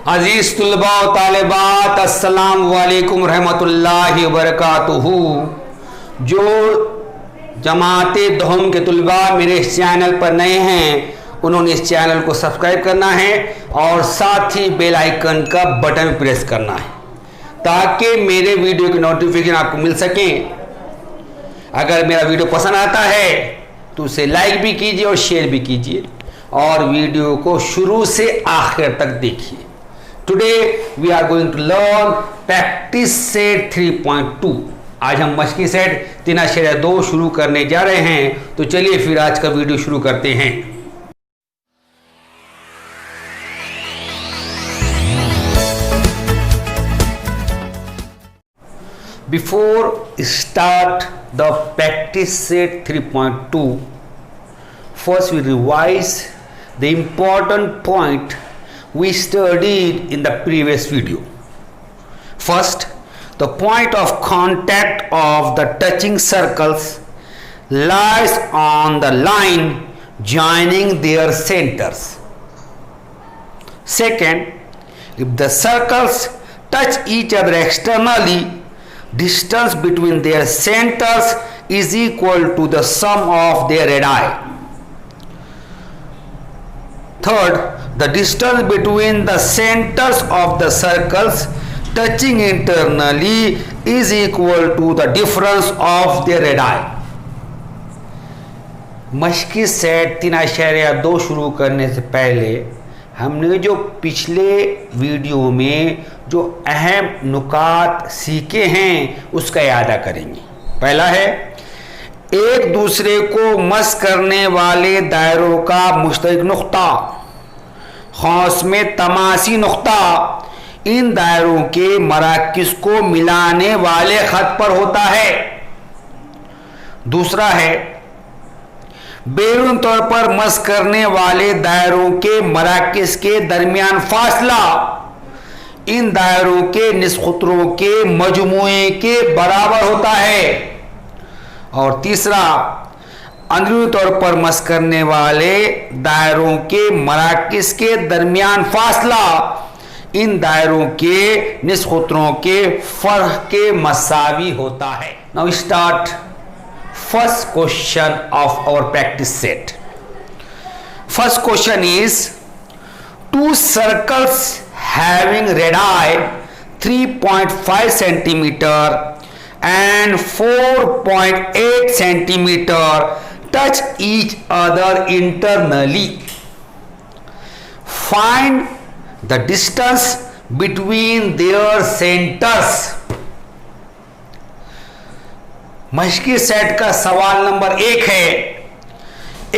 अजीज तुलबा व तालिबात, अस्सलाम वालेकुम रहमतुल्लाहि व बरकातुहू। जो जमाते दहम के तुलबा मेरे इस चैनल पर नए हैं उन्होंने इस चैनल को सब्सक्राइब करना है और साथ ही बेल आइकन का बटन प्रेस करना है ताकि मेरे वीडियो की नोटिफिकेशन आपको मिल सके। अगर मेरा वीडियो पसंद आता है तो उसे लाइक भी कीजिए और शेयर भी कीजिए और वीडियो को शुरू से आखिर तक देखिए। Today we are going to learn practice set 3.2। आज हम मशकी सेट 3.2 शुरू करने जा रहे हैं, तो चलिए फिर आज का वीडियो शुरू करते हैं। Before start the practice set 3.2, first we revise the important point we studied in the previous video. First, the point of contact of the touching circles lies on the line joining their centers. Second, if the circles touch each other externally, distance between their centers is equal to the sum of their radii. Third, the distance between the centers of the circles touching internally is equal to the difference of their radii. मशकी set 3.2 शुरू करने से पहले हमने जो पिछले video में जो अहम नुकात सीखे हैं उसका यादा करेंगे। पहला है, एक दूसरे को मस करने वाले दायरों का मुश्तरक नुक्ता खास में तमासी नुक्ता इन दायरों के मराकिज़ को मिलाने वाले खत पर होता है। दूसरा है, बैरून तौर पर मस करने वाले दायरों के मराकिज़ के दरमियान फासला इन दायरों के निस्खुतरों के मजमूए के बराबर होता है। और तीसरा, अंदरूनी तौर पर मस करने वाले दायरों के मराकिज़ के दरमियान फासला इन दायरों के निस्खुतरों के फर्क के मसावी होता है। Now start first question of our practice set. First question is, two circles having radii 3.5 centimeter and 4.8 centimeter touch each other internally. Find the distance between their centers. मशकी सेट का सवाल नंबर 1 है,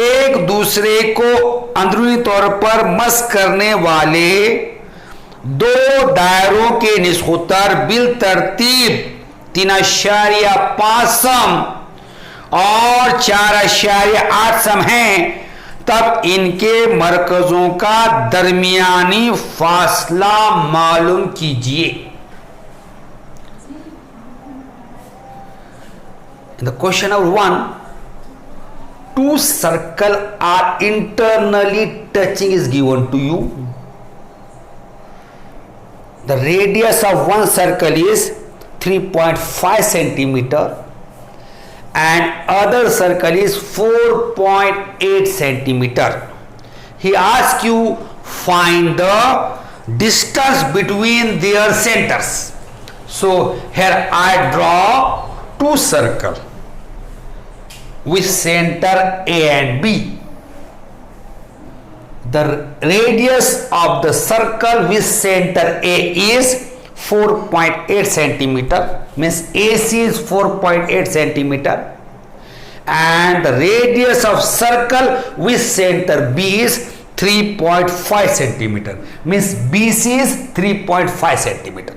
एक दूसरे को अंदरूनी तौर पर मस करने वाले दो दायरों के निस्खुतर बिल तरतीब 3.5 सम और 4.8 सम हैं, तब इनके मरकजों का दरमियानी फासला मालूम कीजिए। The question number 1, two circles are internally touching is given to you. The radius of one circle is 3.5 centimeter and other circle is 4.8 centimeter. He asks you find the distance between their centers. So here I draw two circles with center A and B. The radius of the circle with center A is 4.8 centimeter, means AC is 4.8 centimeter, and the radius of circle with center B is 3.5 centimeter, means BC is 3.5 centimeter.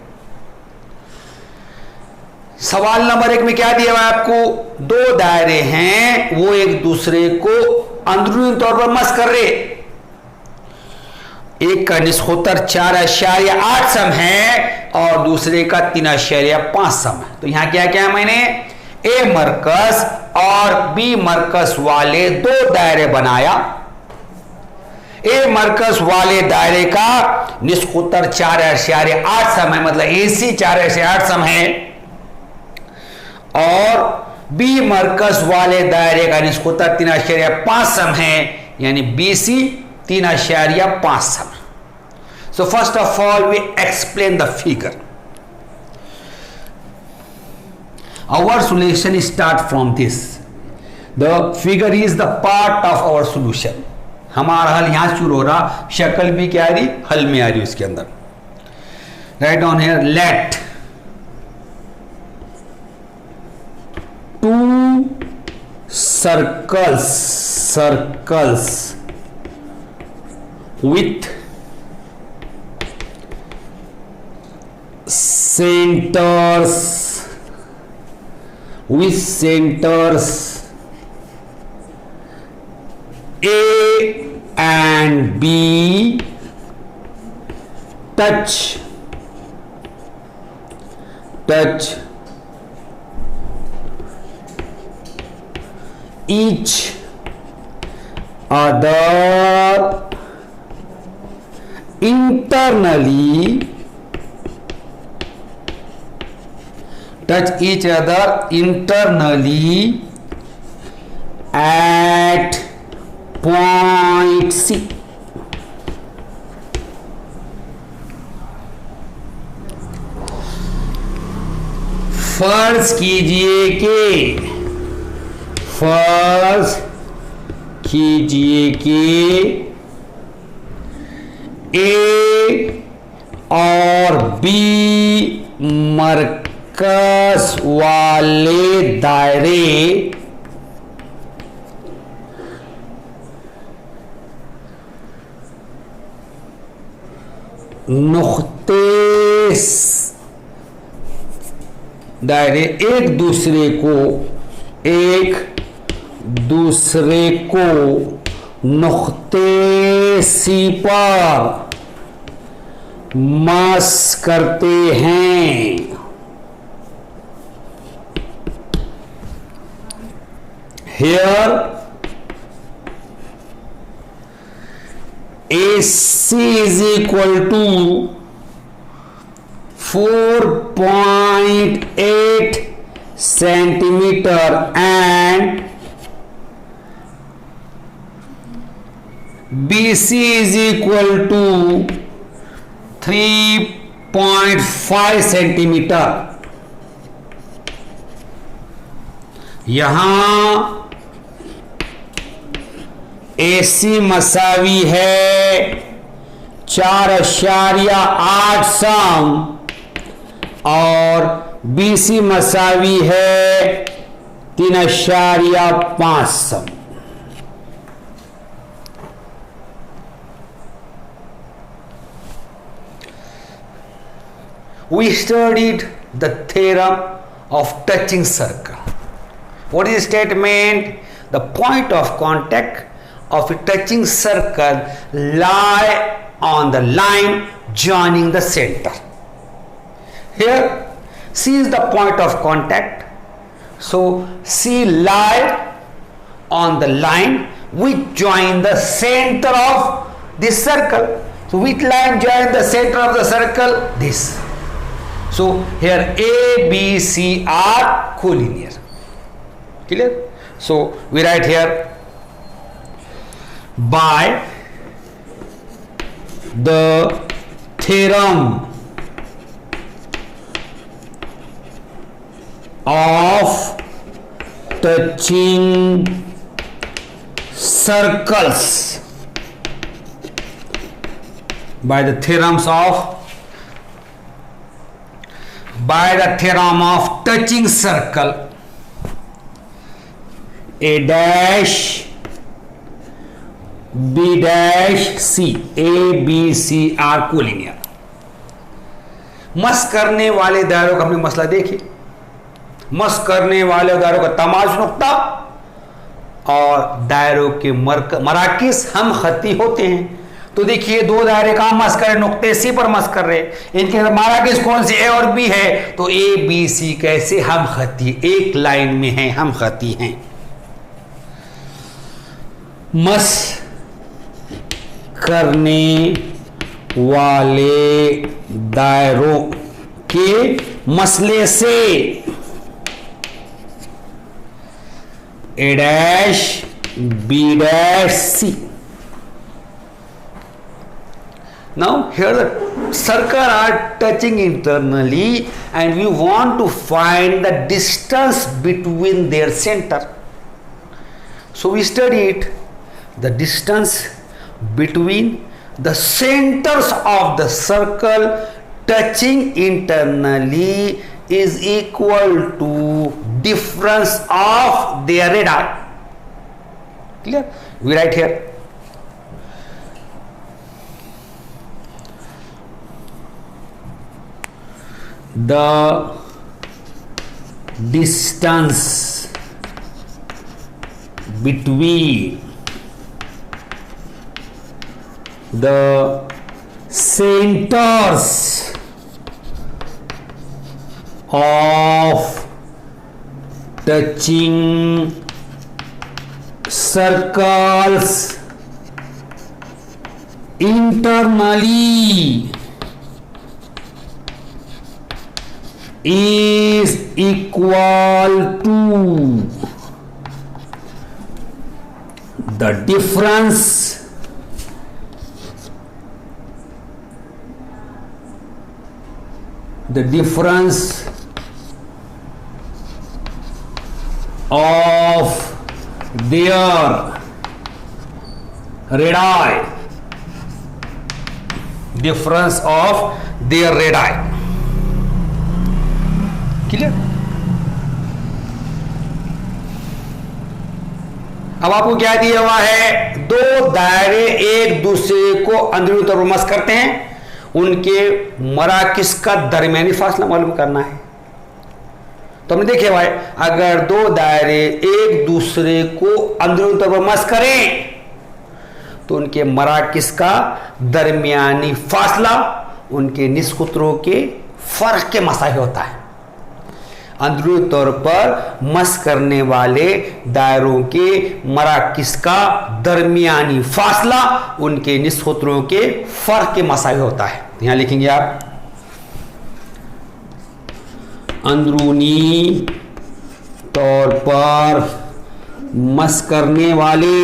सवाल number 1 में क्या दिया हुआ है आपको? दो दायरे हैं, वो एक दूसरे को अंदरूनी तौर पर मस कर रहे। एक का निस्खुतर 4.8 सम है और दूसरे का 3.5 सम है। तो यहां क्या क्या है, मैंने ए मरकज और बी मरकज वाले दो दायरे बनाया। ए मरकज वाले दायरे का निस्कुतर 4.8 सम है, मतलब AC 4.8 सम है, और बी मरकज वाले दायरे का निस्कुतर 3.5 सम है, यानी BC 3.5 some. So first of all we explain the figure. Our solution start from this. The figure is the part of our solution. हमारा हल यहां शुरू हो रहा, शक्ल भी क्या आ रही, हल में आ रही उसके अंदर। Write down here, let two circles with centers A and B touch each other internally at point C. फर्ज कीजिए कि ए और बी मरकज वाले दायरे नुक्ते दायरे एक दूसरे को नुक्ते सी पर मस करते हैं। Here AC is equal to 4.8 centimeter and BC is equal to 3.5 centimetre. यहां AC मसावी है 4.8 सम और BC मसावी है 3.5 सम। We studied the theorem of touching circle. What is the statement? The point of contact of a touching circle lie on the line joining the center. Here C is the point of contact, so C lie on the line which join the center of this circle. So which line join the center of the circle? This. So here A, B, C are collinear. Clear? So we write here, by the theorem of touching circles, by the theorem of touching circle, A dash B dash C, A B C are collinear. मस करने वाले दायरों का हमने मसला देखिए। मस करने वाले दायरों का तमाश नुक्ता और दायरों के मराकिस हम खती होते हैं। तो देखिए दो दायरे कहां मस कर रहे, नुक्ते सी पर मस कर रहे, इनके अंदर मराकिस कौन से, ए और बी है। तो ए बी सी कैसे हम खती, एक लाइन में हैं, हम खती हैं। मस करने वाले दायरों के मसले से A dash B dash C. Now here the circle are touching internally and we want to find the distance between their center. So we studied the distance between the centers of the circle touching internally is equal to difference of their radii. Clear? We write here the distance between the centers of touching circles internally is equal to the difference of their radii. Difference of their radii. Clear? अब आपको क्या दिया हुआ है? दो दायरे एक दूसरे को अंदरूनी तौर पर मस करते हैं, उनके मराकिस का दरमियानी फासला मालूम करना है। तो हमने देखे भाई, अगर दो दायरे एक दूसरे को अंदरूनी तौर पर मस करें तो उनके मराकिस का दरमियानी फासला उनके निस्कुतरों के फर्क के मसाही होता है। अंदरूनी तौर पर मस करने वाले दायरों के मराकिस का दरमियानी फासला उनके निस्कुतरों के फर्क के मसाही होता है। यहां लिखेंगे आप अंदरूनी तौर पर मस करने वाले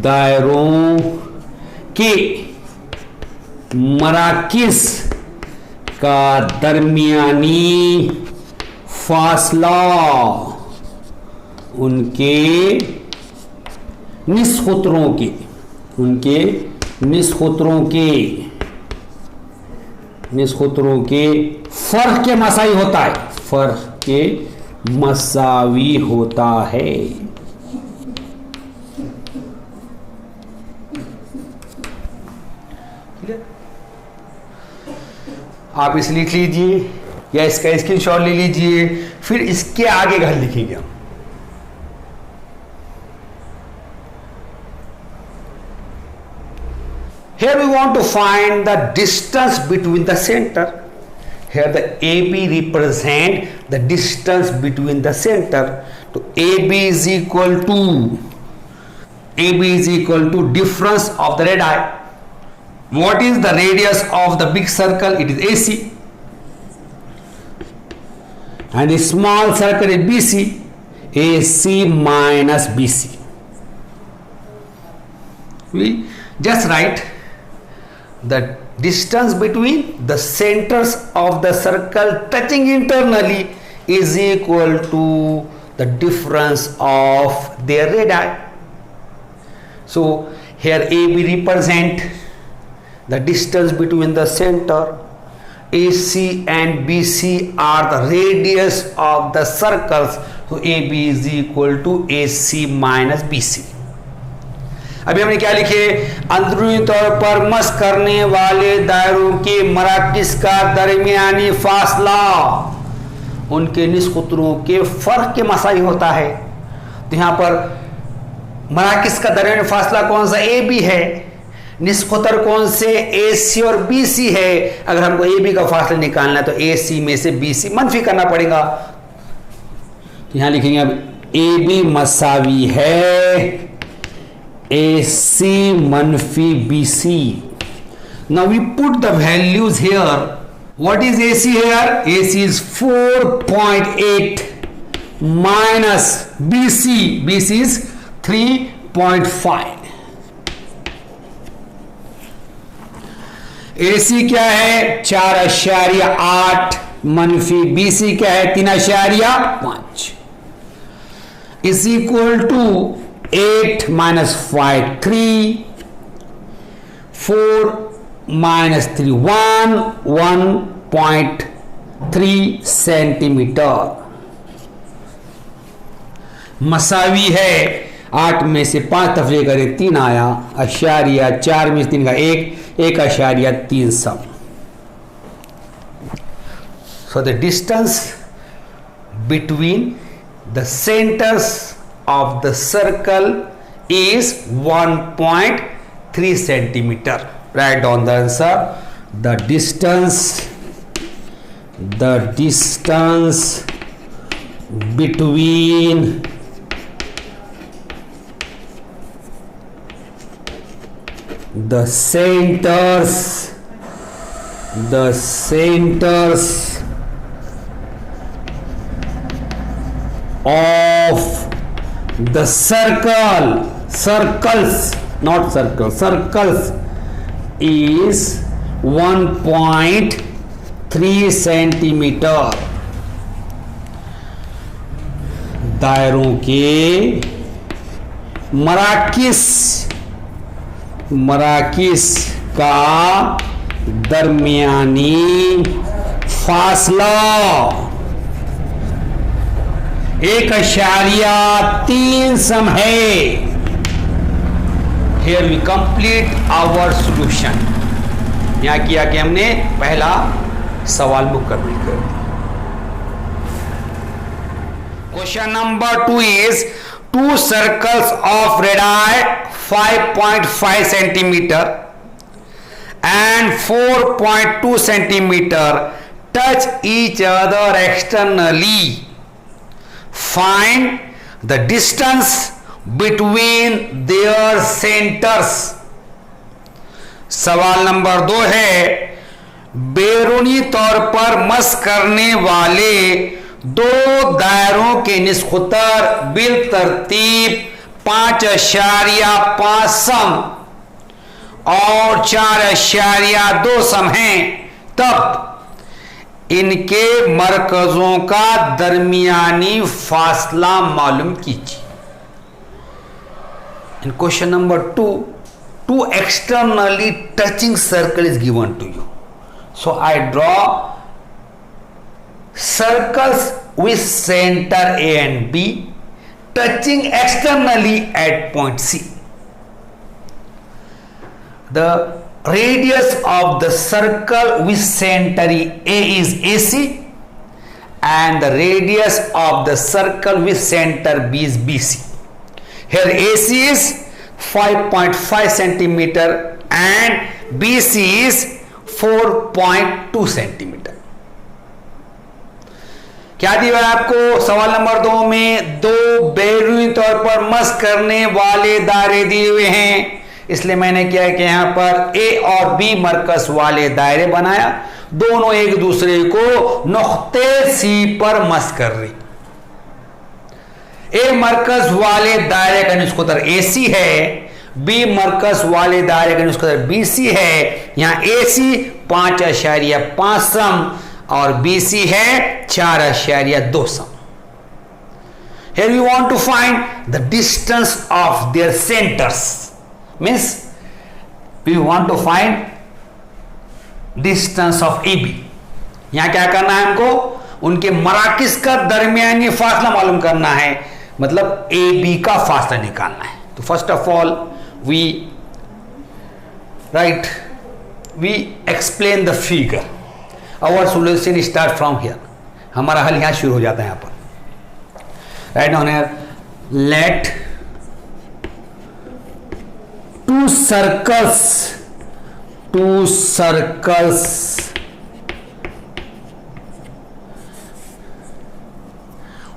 दायरों के मराकिस का दरमियानी फासला उनके निस्खुतरों के फर्क के मसावी होता है। फर्क के मसावी होता है। आप इसे लिख लीजिए या इसका स्क्रीनशॉट ले लीजिए, फिर इसके आगे घर लिखेंगे हम। Here we want to find the distance between the center. Here the AB represent the distance between the center. So AB is equal to difference of the radii. What is the radius of the big circle? It is AC. And the small circle is BC. AC minus BC. We just write the distance between the centers of the circle touching internally is equal to the difference of their radii. So here AB represent the distance between the center. AC and BC are the radius of the circles. So AB is equal to AC minus BC. अभी हमने क्या लिखे? अंदरूनी तौर पर मस करने वाले दायरों के मराकिस का दरमियानी फासला उनके निस्कुतरों के फर्क के मसाई होता है। तो यहाँ पर मराकिस का दरमियानी फासला कौन सा? ए बी है। निस्कुतर कौन से? ए सी और बी सी है। अगर हमको ए बी का फासला निकालना है तो ए सी में से बी सी मनफी करना पड़ेगा। तो यहाँ लिखेंगे अब ए बी मसावी है AC manfi BC. Now we put the values here. What is AC here? AC is 4.8 minus BC. BC is 3.5. AC क्या है? 4.8 मनफी BC क्या है? 3.5 is equal to 8 minus 5 3, 4 minus 3 1.3 centimetre मसावी है। 8 में से 5 तफरीक करें 3 आया, अशारिया 4 में से 3 का 1.3 सम। So the distance between the centers of the circle is 1.3 centimeter. Write down the answer. The distance between the centers of the circles is 1.3 centimetre. दायरों के मराकिस का दरमियानी फासला 1.3 सम है। Here we complete our solution. यहाँ किया कि हमने पहला सवाल मुकम्मल कर दिया। Question number 2 is 2 circles of radii 5.5 centimeter and 4.2 centimeter touch each other externally. Find the distance between their centers. सवाल नंबर 2 है, बैरूनी तौर पर मस करने वाले 2 दायरों के निस्खुतर बिल तरतीब 5.5 सम और 4.2 सम हैं, तब इनके मरकजों का दरमियानी फासला मालूम कीजिए। In question number 2, 2 externally touching circle is given to you. So I draw circles with center A and B touching externally at point C. The radius of the circle with center A is AC and the radius of the circle with center B is BC. Here AC is 5.5 centimeter and BC is 4.2 centimetre. क्या दिया है आपको? सवाल number 2 में 2 बैरूनी तौर पर मस करने वाले दायरे दिए हुए हैं, इसलिए मैंने क्या है कि यहां पर A और B मरकज वाले दायरे बनाया। दोनों एक दूसरे को नुक्ते C पर मस कर रही। ए मरकज वाले दायरे का निस्खुतर AC है, बी मरकज वाले दायरे का निस्खुतर BC है। यहां AC 5.5 सम और BC है 4.2 सम। Here we want to find the distance of their centers. Means we want to find distance of AB. यहां क्या करना है हमको? उनके मराकिस का दरमियानी फासला मालूम करना है, मतलब AB का फासला निकालना है। तो first of all we explain the figure. Our solution start from here. हमारा हल यहां शुरू हो जाता है। यहां पर write down here, let 2 circles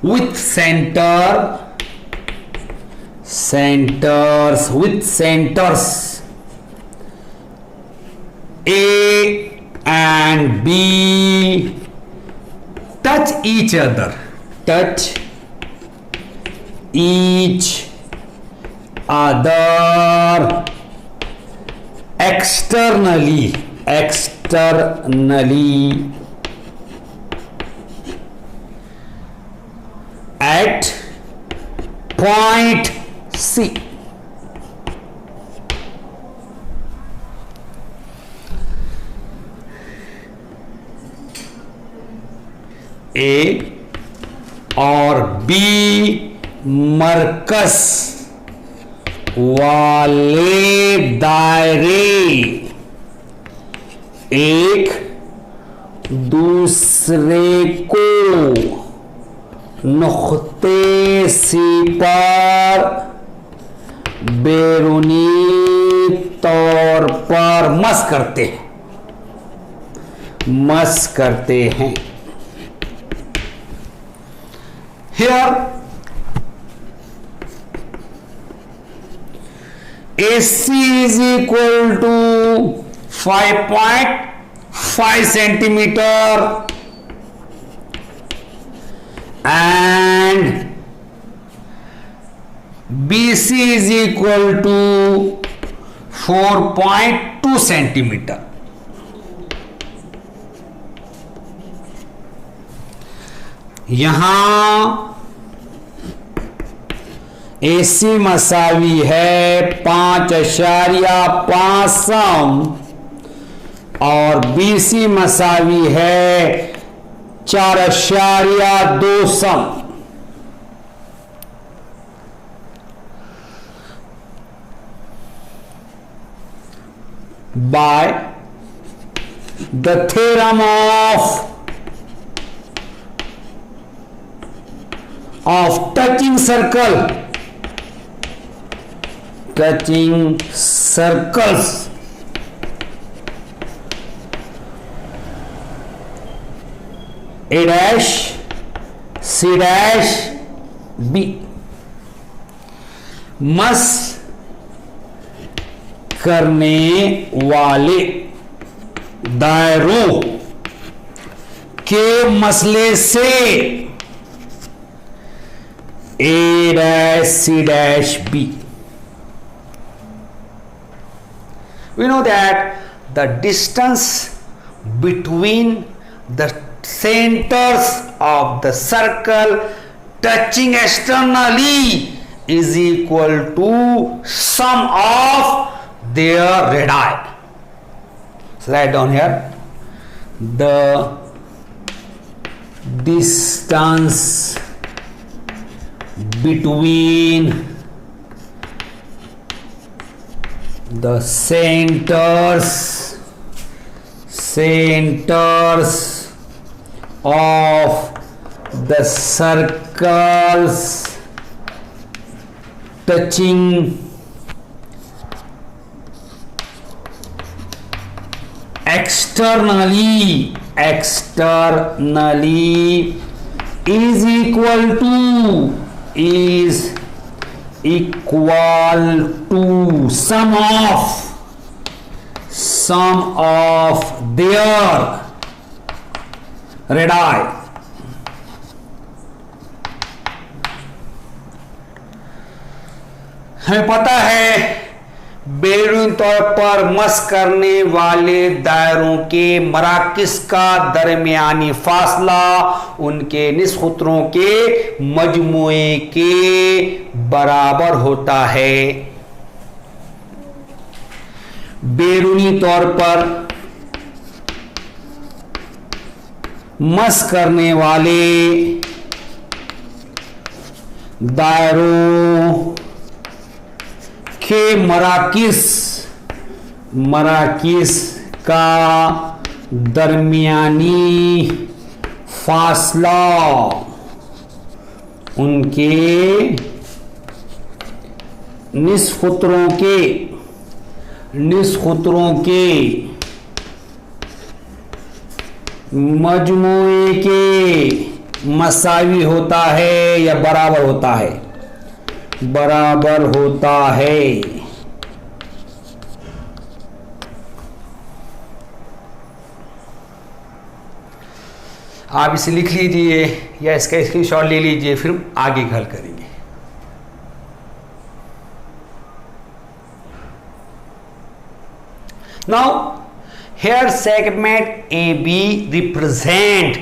with center centers with centers A and B touch each other, touch each other externally at point C. A और B मरकस वाले दायरे एक दूसरे को नुक्ते सी पर बैरूनी तौर पर मस करते हैं। Here AC is equal to 5.5 centimeter and BC is equal to 4.2 centimeter. यहां AC मसावी है 5.5 सम और BC मसावी है 4.2 सम। By the theorem of touching circles, A dash C dash B मस करने वाले दायरों के मसले से A dash C dash B. We know that the distance between the centers of the circle touching externally is equal to sum of their radii. So write down here the distance between the centers of the circles touching externally is equal to sum of their radii. हमें पता है बैरूनी तौर पर मस करने वाले दायरों के मराकिस का दरमियानी फासला उनके निस्खुतरों के मजमुए के बराबर होता है। बैरूनी तौर पर मस करने वाले दायरों के मराकिस का दरमियानी फासला उनके निस्खुतरों के मजमूए के मसावी होता है या बराबर होता है। बराबर होता है। आप इसे लिख लीजिए या इसका स्क्रीनशॉट ले लीजिए, फिर आगे हल करेंगे। Now here segment AB represent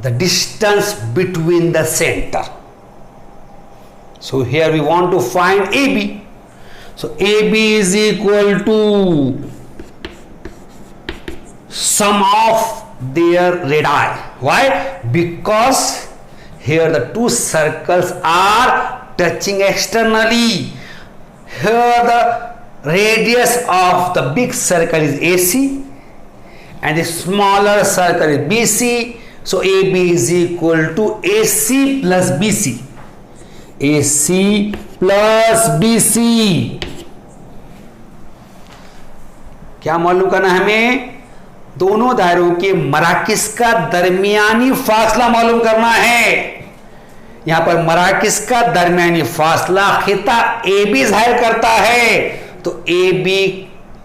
the distance between the center. So here we want to find AB. So AB is equal to sum of their radii. Why? Because here the two circles are touching externally. Here the radius of the big circle is AC and the smaller circle is BC. So AB is equal to AC plus BC. AC plus BC. क्या मालूम करना है हमें? दोनों दायरों के मराकिस का दरमियानी फासला मालूम करना है। यहां पर मराकिस का दरमियानी फासला खिता AB जाहिर करता है। तो AB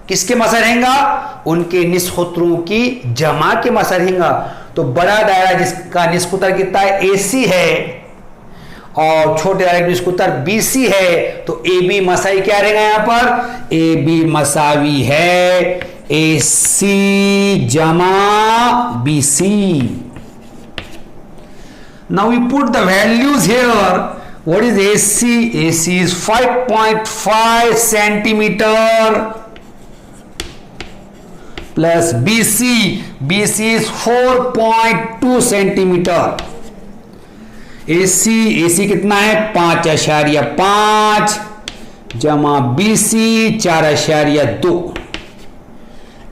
किसके मसा रहेगा? उनके निस्खुतरों की जमा के मसा रहेगा। तो बड़ा दायरा जिसका निस्खुतर कितना है? AC है, और छोटे दायरे का निस्खुतर BC है। तो AB मसाई क्या रहेगा? यहां पर AB मसावी है AC जमा BC। Now we put the values here. What is AC? AC is 5.5 centimeter plus BC. BC is 4.2 centimeter. AC कितना है? 5.5 जमा BC 4.2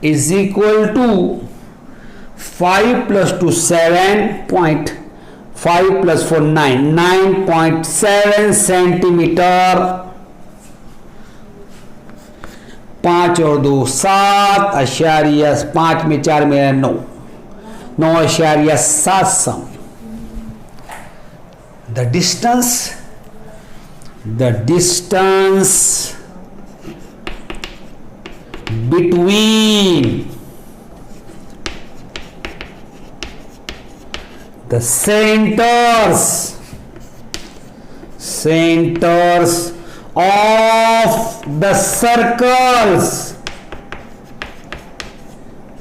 is equal to 5 plus 2 7. 5 plus 4 9.7 centimetre. 5 और 2 7, 5 में 4 में 9, 9.7 सम। The distance between the centers of the circles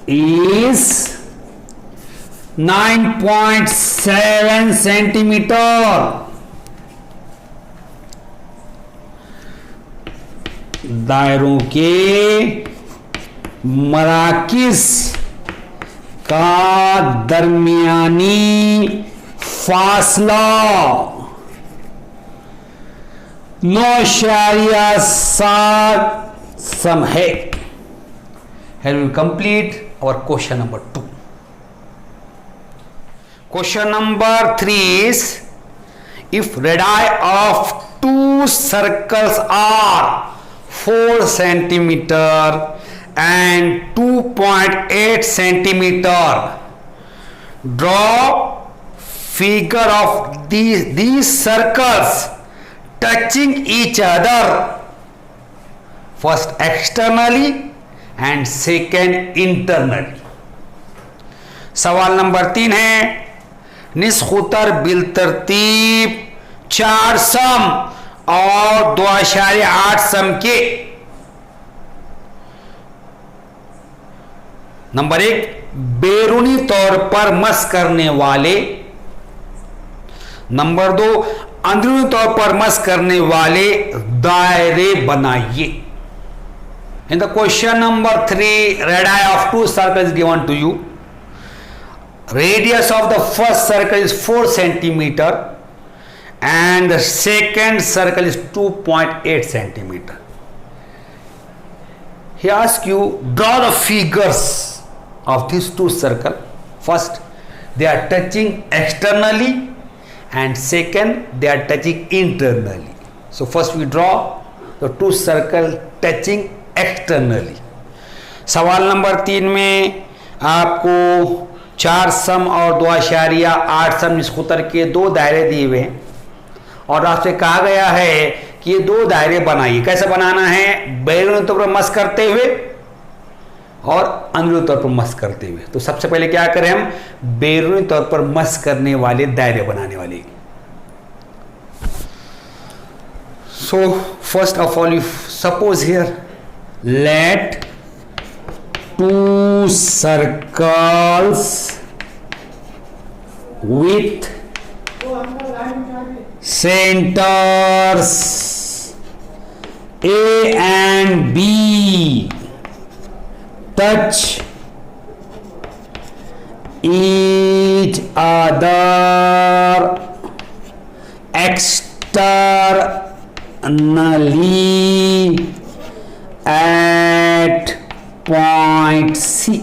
is 9.7 centimetre. दायरों के मराकिस का दरमियानी फासला 9.7 सम है। Here we complete our question number 2. Question number 3 is, if radii of two circles are 4 centimeter and 2.8 centimeter, draw figure of these circles touching each other, first externally and second internally. सवाल number 3 है, निस्खुतर bill तरतीब 4 सम और 2.8 सम के number 1 बैरूनी तौर पर मस करने वाले, नंबर 2 अंदरूनी तौर पर मस करने वाले दायरे बनाइए। In the question number 3, radii of two circles is given to you. Radius of the first circle is 4 centimeter and the second circle is 2.8 centimeter. He asks you, draw the figures of these two circles. First, they are touching externally, and second, they are touching internally. So first we draw the two circles touching externally. सवाल number 3 में आपको 4 सम और 2.8 सम निस्खुतर के 2 दायरे दिए हुए हैं, और आपसे कहा गया है कि ये दो दायरे बनाइए। कैसे बनाना है? बैरूनी तौर पर मस करते हुए और अंदरूनी तौर पर मस करते हुए। तो सबसे पहले क्या करें हम? बैरूनी तौर पर मस करने वाले दायरे बनाने वाले। So first of all, you suppose here, let two circles with centers A and B touch each other externally at point C.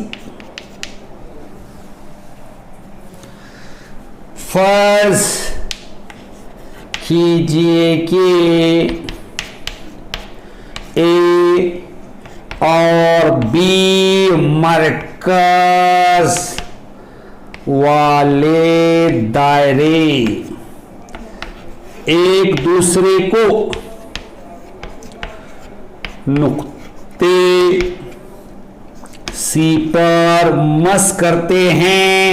फर्ज कीजिए कि ए और बी मरकज वाले दायरे एक दूसरे को नुक्ते सी पर मस करते हैं।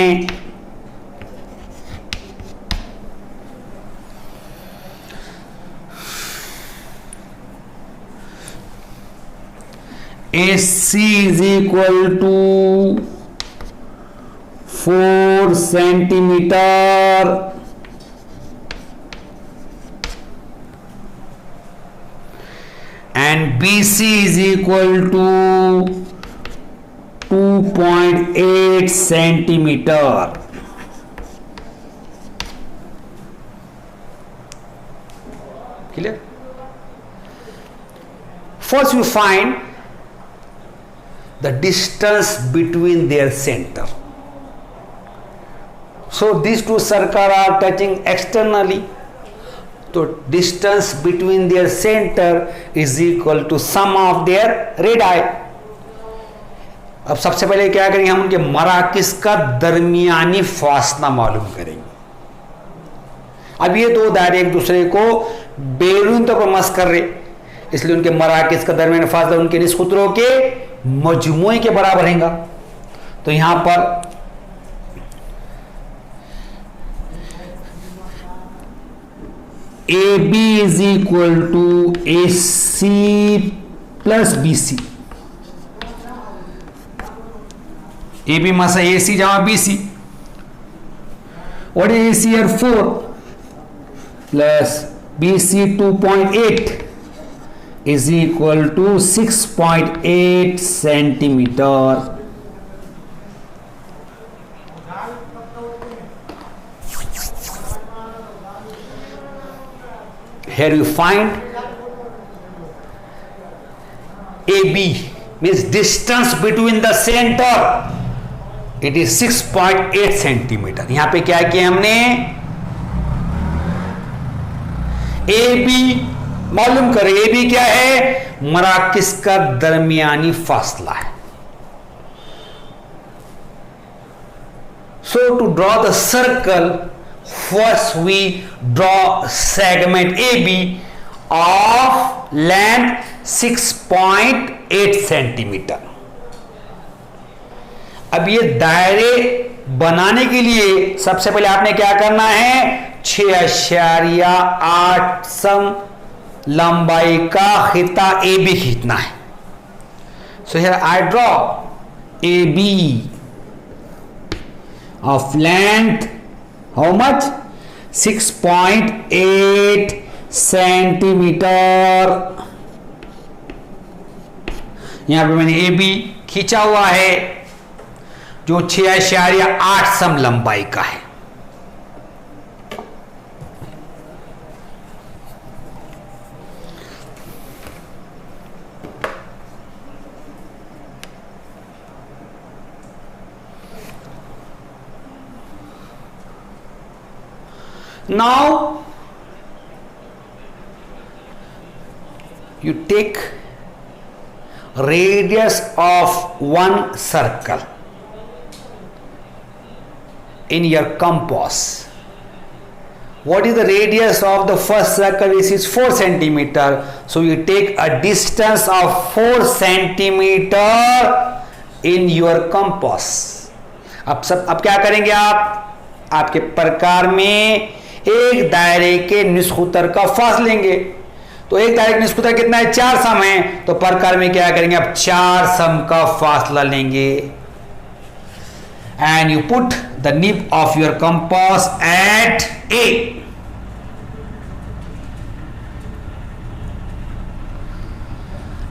AC is equal to 4 centimeter and BC is equal to 2.8 centimeter. Clear? First you find the distance between their center. So these two circles are touching externally. So distance between their center is equal to sum of their radii. अब सबसे पहले क्या करेंगे? हम उनके मराकिस का दरमियानी फासला मालूम करेंगे। अब ये दो दायरे एक दूसरे को बैरूनी तौर पर मस कर रहे, इसलिए उनके मराकिस का दरमियानी फासला उनके निस्कुतरों के मजमूए के बराबर रहेगा। तो यहां पर A B is equal to A C plus B C. A B मासा ए सी जमा बी सी और A C are 4 plus B C 2.8 is equal to 6.8 centimeter. Here you find AB means distance between the center. It is 6.8 centimeter. यहां पे क्या किया हमने? AB मालूम करें। ए बी क्या है? मराकिस का दरमियानी फासला है। So to draw the circle, first we draw segment A B of length 6.8 centimetre. अब ये दायरे बनाने के लिए सबसे पहले आपने क्या करना है? 6.8 सम लंबाई का खिता ए बी खींचना है। So here I draw A B of length how much? 6.8 centimetre. यहां पे मैंने ए बी खींचा हुआ है जो 6.8 सम लंबाई का है। Now you take radius of one circle in your compass what is the radius of the first circle? This is 4 centimeter. So you take a distance of 4 centimeter in your compass. अब क्या करेंगे आप? आपके प्रकार में एक दायरे के निस्खुतर का फासला लेंगे. तो एक दायरे का निस्खुतर कितना है? 4 सम है. तो प्रकार में क्या करेंगे? आप 4 सम का फासला लेंगे. And you put the nib of your compass at A.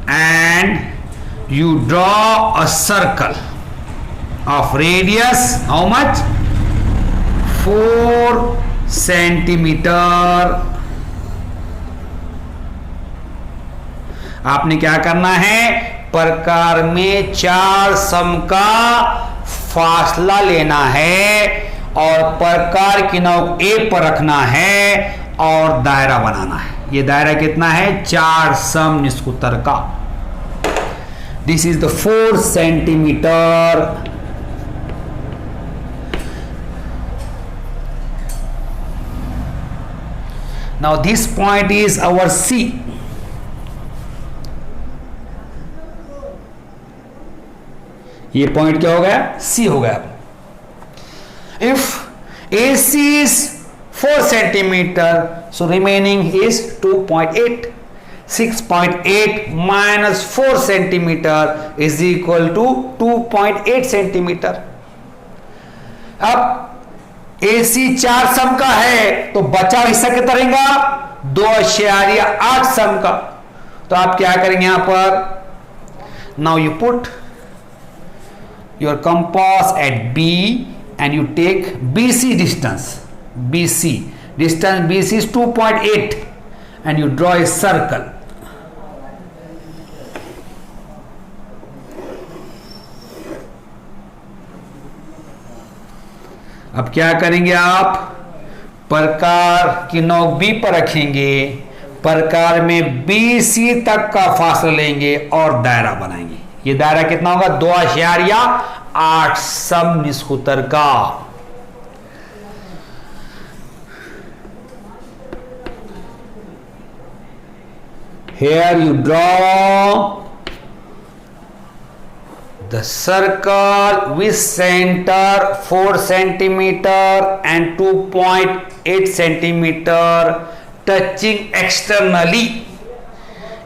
And you draw a circle of radius how much? 4 centimeter. आपने क्या करना है? प्रकार में 4 सम का फासला लेना है और प्रकार की नोक ए पर रखना है और दायरा बनाना है. ये दायरा कितना है? 4 सम निस्खुतर का. This is the 4 centimetre. Now this point is our C. ये पॉइंट क्या हो गया? सी हो गया. If A C is 4 centimetre, so remaining is 2.8. 6.8 minus 4 centimetre is equal to 2.8 centimetre. अब ए सी 4 सम का है तो बचा हिस्सा कितना रहेगा? 2.8 सम का. तो आप क्या करेंगे यहां पर? Now you put your compass at B and you take BC distance. Distance BC is 2.8 and you draw a circle. अब क्या करेंगे आप? प्रकार की नोक B पर रखेंगे. प्रकार में BC तक का फासला लेंगे और दायरा बनाएंगे. ये दायरा कितना होगा? 2.8 सम निस्खुतर का. Here you draw the circle with center 4 centimeter and 2.8 centimeter touching externally.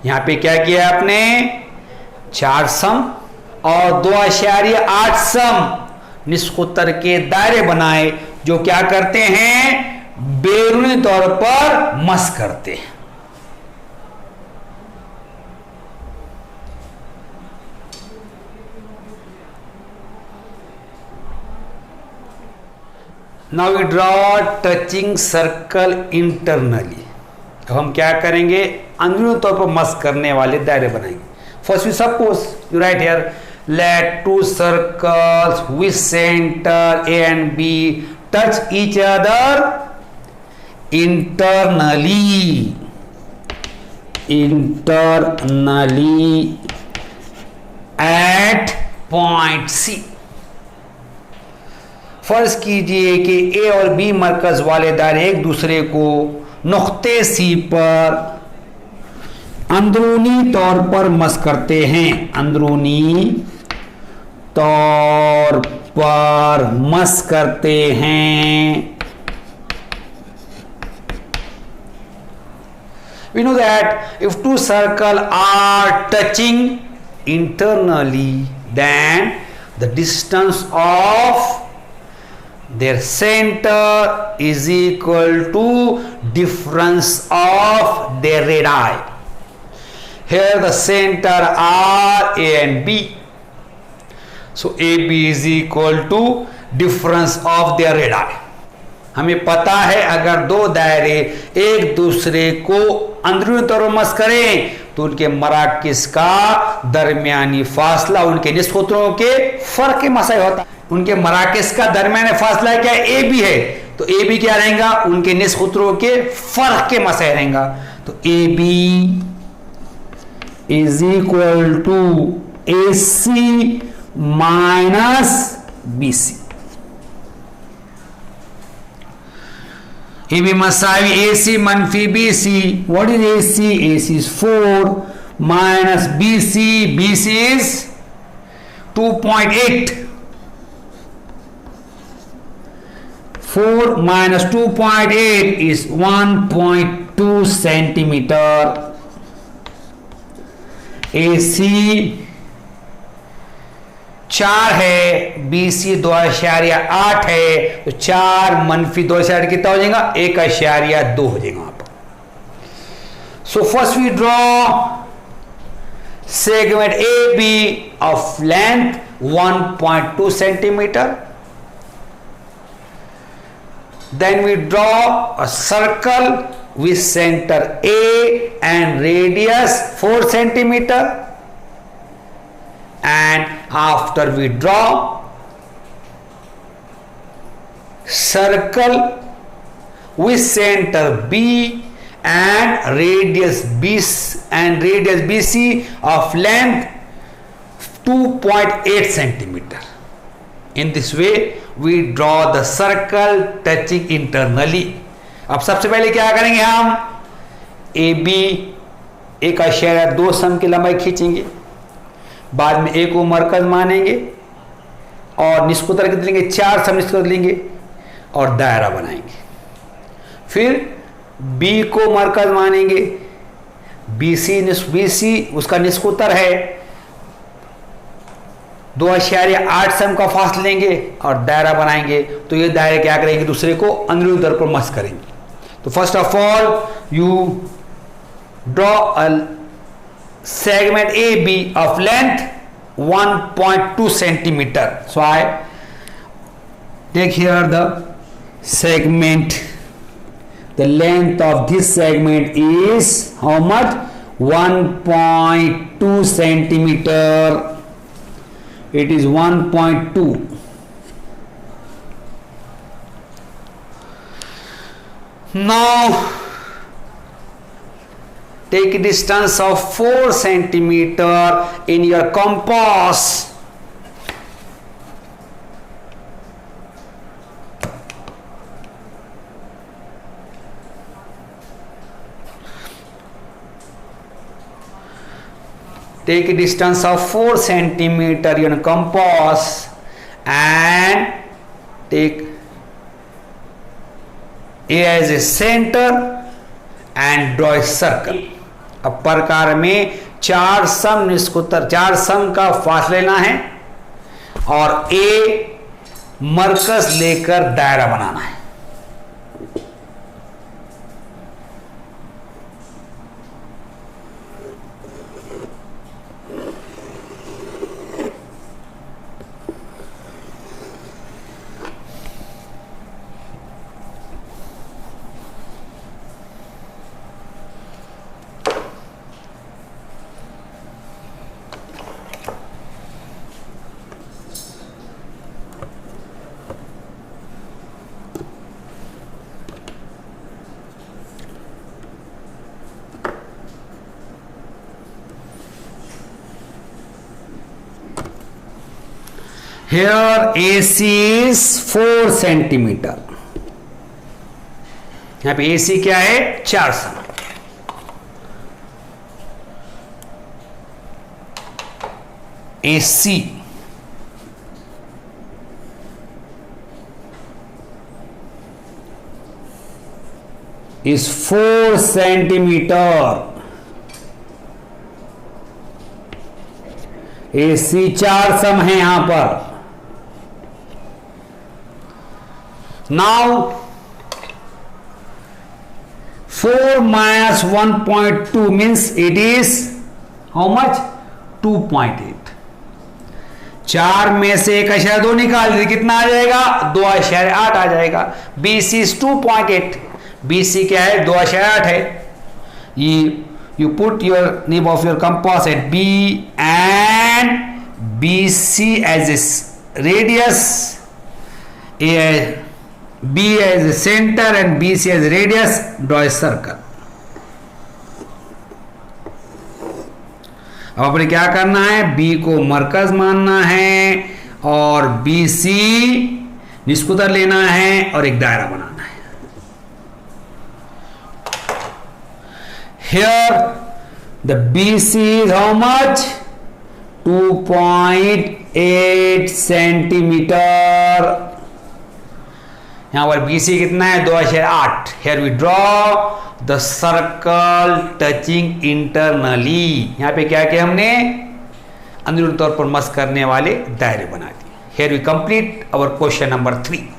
यहां पे क्या किया आपने? 4 सम और 2.8 सम निस्खुतर के दायरे बनाए जो क्या करते हैं? बैरूनी तौर पर मस करते हैं. Now we draw touching circle internally. अब हम क्या करेंगे? अंदरूनी तौर पर मस करने वाले दायरे बनाएंगे. First we suppose you write here, let 2 circles with center A and B touch each other internally at point C. फर्ज कीजिए कि A और B मरकज वाले दायरे एक दूसरे को नुक्ते C पर अंदरूनी तौर पर मस करते हैं. अंदरूनी तौर पर मस करते हैं. We know that if 2 circles are touching internally, then the distance of their center is equal to difference of their radii. Here the center are A and B. So AB is equal to difference of their radii. हमें पता है अगर 2 दायरे एक दूसरे को अंदरूनी तौर पर मस करें तो उनके मराकिस का दरमियानी फासला उनके निस्खुतरों के फर्क के मसाई होता है. उनके मराकिस का दरमियानी फासला क्या है? ए बी है. तो ए बी क्या रहेगा? उनके निस्खुतरों के फर्क के मसाई रहेगा. तो A B is equal to AC minus BC. A B मसावी ए सी मनफी B C. What is A C? A C is 4 minus B C is 2.8. 4 minus 2.8 is 1.2 centimetre. AC 4 है, BC 2.8 है, तो 4 मनफी 2.8 कितना हो जाएगा? 1.2 हो जाएगा वहां पर. So first we draw segment AB of length 1.2 centimetre. Then we draw a circle with center A and radius 4 centimeter. And after we draw circle with center B and radius BC of length 2.8 centimeter. In this way we draw the circle touching internally. अब सबसे पहले क्या करेंगे? हम AB 1.2 सम की लंबाई खींचेंगे, बाद में A को मरकज मानेंगे और निष्कुतर कितने लेंगे? 4 सम निष्कुतर लेंगे और दायरा बनाएंगे. फिर B को मरकज मानेंगे, BC उसका निष्कुतर है, 2.8 सम का फासला लेंगे और दायरा बनाएंगे. तो ये दायरे क्या करेंगे? दूसरे को अंदरूनी तौर पर मस करेंगे. तो first of all you draw a segment A B of length 1.2 centimetre. So I take here the segment. The length of this segment is how much? 1.2 centimetre. It is 1.2. Now take a distance of 4 centimeter in your compass. Take a distance of 4 centimeter in compass and take A as a center and draw a circle. अब प्रकार में 4 सम का फासला लेना है और A मरकज लेकर दायरा बनाना है. Here AC is 4 centimetre. यहां पे AC क्या है? 4 सम. AC is 4 centimetre. AC 4 सम है यहां पर. Now 4 minus 1.2 means it is how much? 2.8. 4 में से 1.2 निकाल दीजिए, कितना आ जाएगा? 2.8 आ जाएगा. BC is 2.8. BC क्या है? 2.8 है. You put your nib of your compass at B and BC as a radius, B as a center and BC as a radius. Draw a circle. अब अपने क्या करना है? B को मरकज मानना है और BC निष्कुतर लेना है और एक दायरा बनाना है. here the BC is how much? 2.8 centimetre. यहां पर BC कितना है? 2.8। here we draw the circle touching internally। यहां पे क्या किया हमने? अंदरूनी तौर पर मस करने वाले दायरे बना दिए। here we complete our question number 3।